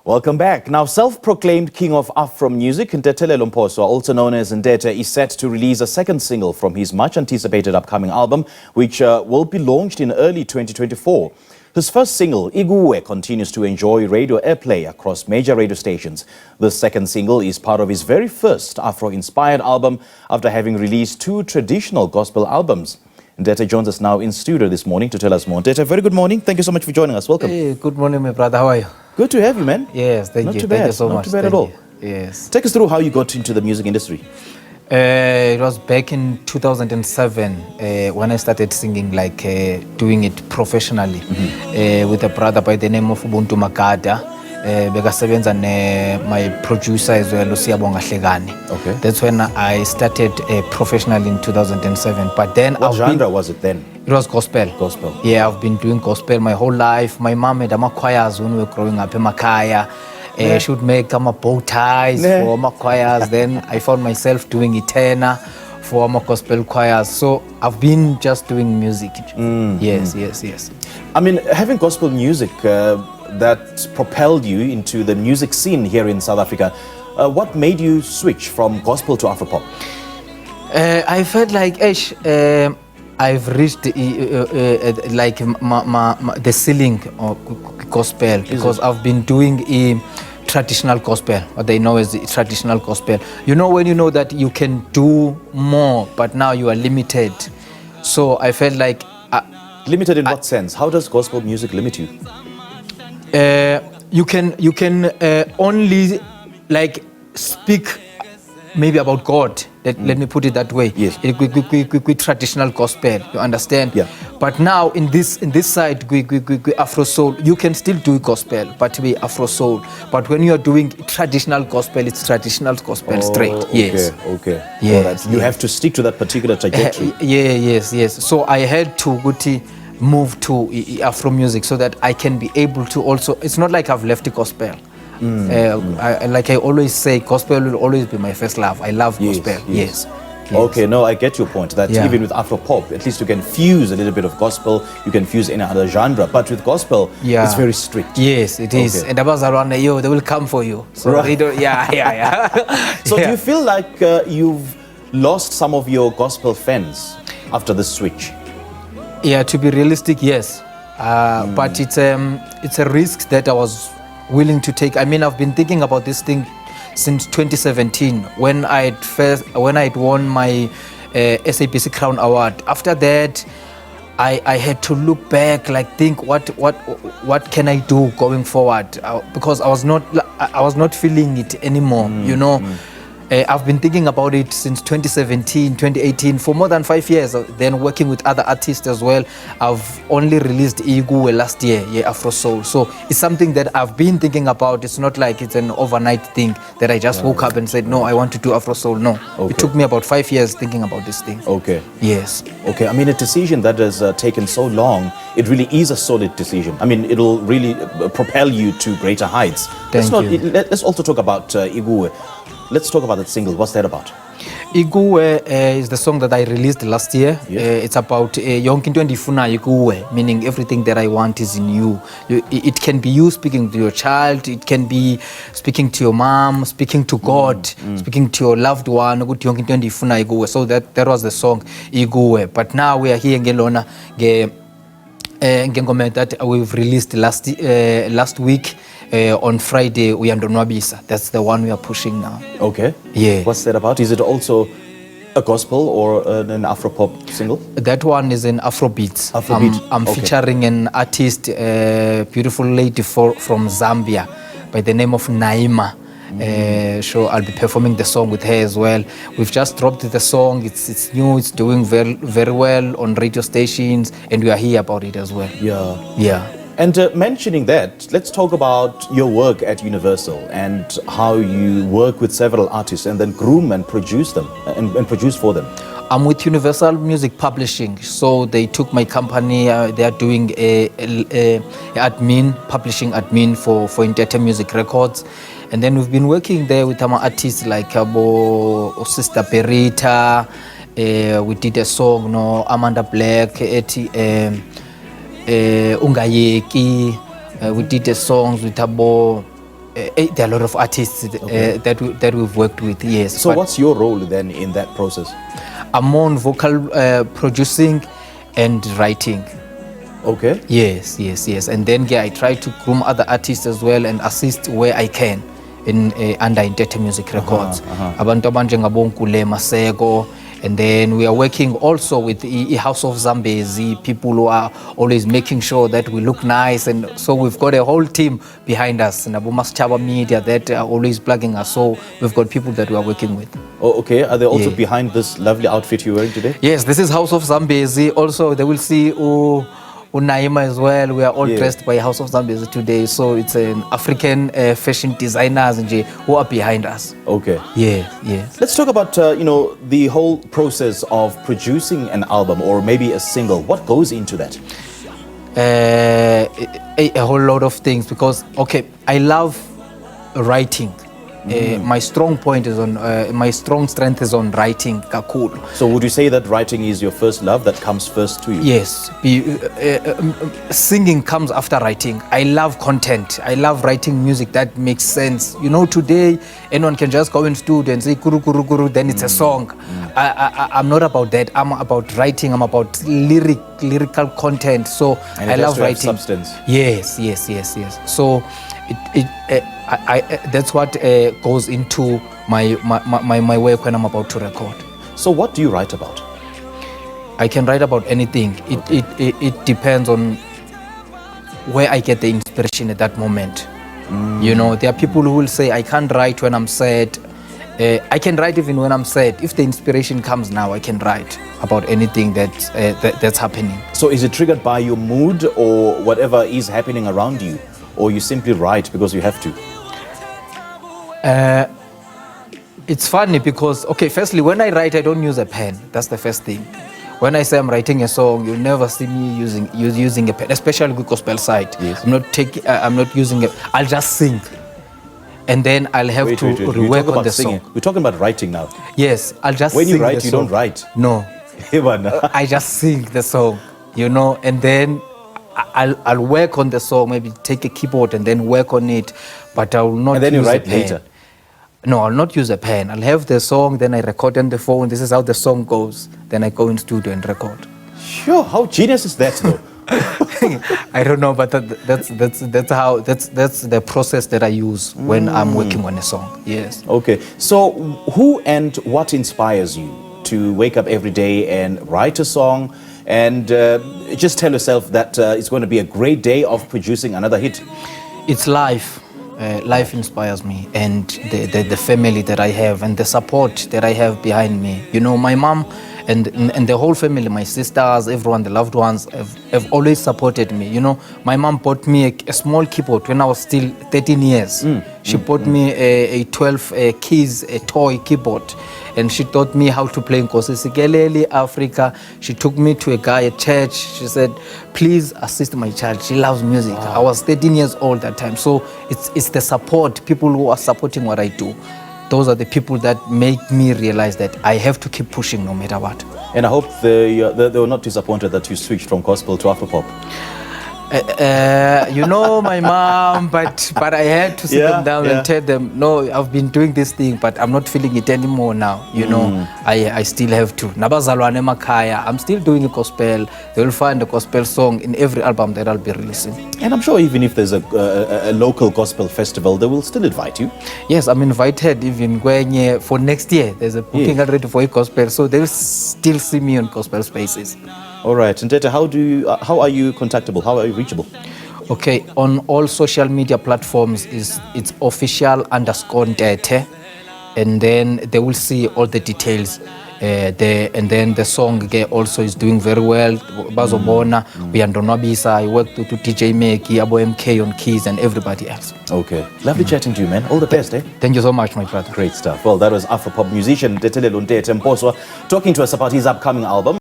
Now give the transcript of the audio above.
Welcome back. Now, self-proclaimed King of Afro music, Ntethelelo Mposwa, also known as Ntethe, is set to release a second single from his much-anticipated upcoming album, which will be launched in early 2024. His first single, iKuwe, continues to enjoy radio airplay across major radio stations. The second single is part of his very first Afro-inspired album after having released 2 traditional gospel albums. Ntethe joins us now in studio this morning to tell us more. Ntethe, very good morning. Thank you so much for joining us. Welcome. Hey, good morning, my brother. How are you? Good to have you, man. Yes, thank you. Not too bad. Thank you so much. Not too bad at all. Yes. Take us through how you got into the music industry. It was back in 2007 when I started singing, doing it professionally with a brother by the name of Ubuntu Makada. Bekasebenza my producer as well, Siyabonga Hlekani. Okay. That's when I started professionally in 2007. But then what genre was it then? It was gospel. Gospel. Yeah, I've been doing gospel my whole life. My mom had choirs when we were growing up in Makaya. She would make bow ties for my choirs. Then I found myself doing Etena for my gospel choirs. So I've been just doing music. Yes. I mean, having gospel music that propelled you into the music scene here in South Africa, what made you switch from gospel to Afropop? I felt like I've reached the ceiling of gospel because I've been doing traditional gospel, what they know as the traditional gospel. You know, when you know that you can do more, but now you are limited. So I felt like... limited in what sense? How does gospel music limit you? You can only speak maybe about God. Let me put it that way. Yes. With traditional gospel, you understand? Yeah. But now in this side, Afro soul, you can still do gospel, but be Afro soul. But when you are doing traditional gospel, it's traditional gospel straight. Yes. Okay. Yes. You have to stick to that particular trajectory. Yes. So I had to move to Afro music so that I can be able to also. It's not like I've left the gospel. I always say, gospel will always be my first love. I love gospel. Yes. Okay, no, I get your point. That even with Afropop, at least you can fuse a little bit of gospel. You can fuse any other genre. But with gospel, it's very strict. Yes, it is. And about around they will come for you. So they don't. So do you feel like you've lost some of your gospel fans after the switch? Yeah, to be realistic, yes. But it's a risk that I was willing to take. I mean, I've been thinking about this thing since 2017 when I'd won my SABC Crown Award. After that, I had to look back, think what can I do going forward, because I was not feeling it anymore. You know. I've been thinking about it since 2017, 2018, for more than 5 years, then working with other artists as well. I've only released iKuwe last year, Afro Soul. So it's something that I've been thinking about. It's not like it's an overnight thing that I just woke up and said, no, I want to do Afro Soul. No, It took me about 5 years thinking about this thing. Okay. Yes. Okay, I mean, a decision that has taken so long, it really is a solid decision. I mean, it'll really propel you to greater heights. Let's also talk about iKuwe. Let's talk about that single. What's that about? iKuwe is the song that I released last year. It's about yonke into endifuna iKuwe, meaning everything that I want is in you. It can be you speaking to your child. It can be speaking to your mom, speaking to God, speaking to your loved one. Yonke into endifuna iKuwe. So that was the song iKuwe. But now we are here ngelona ngengoma that we've released last week. On Friday, Uyandonwabisa. That's the one we are pushing now. Okay. Yeah. What's that about? Is it also a gospel or an Afropop single? That one is an Afrobeat. I'm featuring an artist, beautiful lady from Zambia by the name of Naima. So I'll be performing the song with her as well. We've just dropped the song. It's new. It's doing very, very well on radio stations, and we are here about it as well. Yeah. And mentioning that, let's talk about your work at Universal and how you work with several artists and then groom and produce them and produce for them. I'm with Universal Music Publishing, so they took my company. They are doing a publishing admin for Ntethe Music Records, and then we've been working there with our artists like Sister Perita. We did a song, Amanda Black, Ungayeki. We did the songs with there are a lot of artists that we've worked with, yes. So what's your role then in that process? I'm on vocal producing and writing. Okay. Yes. And then I try to groom other artists as well and assist where I can in under Ntethe Music Records. Abantu abanjengaboNkule Maseko. And then we are working also with the House of Zambi, people who are always making sure that we look nice. And so we've got a whole team behind us. And Chaba Media that are always plugging us. So we've got people that we are working with. Oh, okay. Are they also behind this lovely outfit you're wearing today? Yes, this is House of Zambi. Also, they will see Unaima as well. We are all dressed by House of Zambi today. So it's an African fashion designers who are behind us. Okay. Yeah. Let's talk about, the whole process of producing an album or maybe a single. What goes into that? A whole lot of things because, I love writing. My strong point is on my strong strength is on writing kakulu. So would you say that writing is your first love, that comes first to you? Yes. Singing comes after writing. I love content. I love writing music that makes sense. Today anyone can just go in studio and say kuru kuru kuru, then it's a song. I'm not about that. I'm about writing. I'm about lyrical content. So and I love writing. Substance. Yes. So that's what goes into my work when I'm about to record. So what do you write about? I can write about anything. It depends on where I get the inspiration at that moment. There are people who will say I can't write when I'm sad. I can write even when I'm sad. If the inspiration comes now, I can write about anything that's happening. So is it triggered by your mood or whatever is happening around you? Or you simply write because you have to? It's funny because, firstly, when I write, I don't use a pen. That's the first thing. When I say I'm writing a song, you'll never see me using a pen, especially with gospel side. Yes. I'm not using it. I'll just sing. And then I'll have to work on the singing. song. We're talking about writing now. Yes, I'll just when sing you write, the you song. don't write. No. I just sing the song, and then I'll work on the song, maybe take a keyboard and then work on it, but I will not and then use you write a pen. later? No, I'll not use a pen. I'll have the song, then I record on the phone. This is how the song goes. Then I go in studio and record. Sure. How genius is that, though? I don't know, but that's the process that I use when I'm working on a song. Yes. Okay. So who and what inspires you to wake up every day and write a song and just tell yourself that it's going to be a great day of producing another hit? It's life. Life inspires me, and the family that I have and the support that I have behind me. My mom and the whole family, my sisters, everyone, the loved ones have always supported me. My mom bought me a small keyboard when I was still 13 years. She bought me a 12 keys, a toy keyboard. And she taught me how to play Nkosi Sikeleli, Africa. She took me to a guy at church. She said, please assist my child. She loves music. Wow. I was 13 years old that time. So it's the support, people who are supporting what I do. Those are the people that make me realize that I have to keep pushing no matter what. And I hope they were not disappointed that you switched from gospel to Afropop. My mom, but I had to sit them down and tell them, no, I've been doing this thing, but I'm not feeling it anymore now. I still have to. Nabazalwane Makaya, I'm still doing a gospel. They will find a gospel song in every album that I'll be releasing. And I'm sure even if there's a local gospel festival, they will still invite you. Yes, I'm invited even for next year. There's a booking already for a gospel, so they will still see me on gospel spaces. All right, Ntethe, how are you contactable? How are you reachable? Okay, on all social media platforms it's official_Ntethe, and then they will see all the details there. And then the song also is doing very well. Bazobona, Uyandonwabisa, I worked with DJ Meki, Abo MK on keys, and everybody else. Okay, lovely chatting to you, man. All the best, eh? Thank you so much, my brother. Great stuff. Well, that was Afropop musician Ntethelelo Mposwa talking to us about his upcoming album.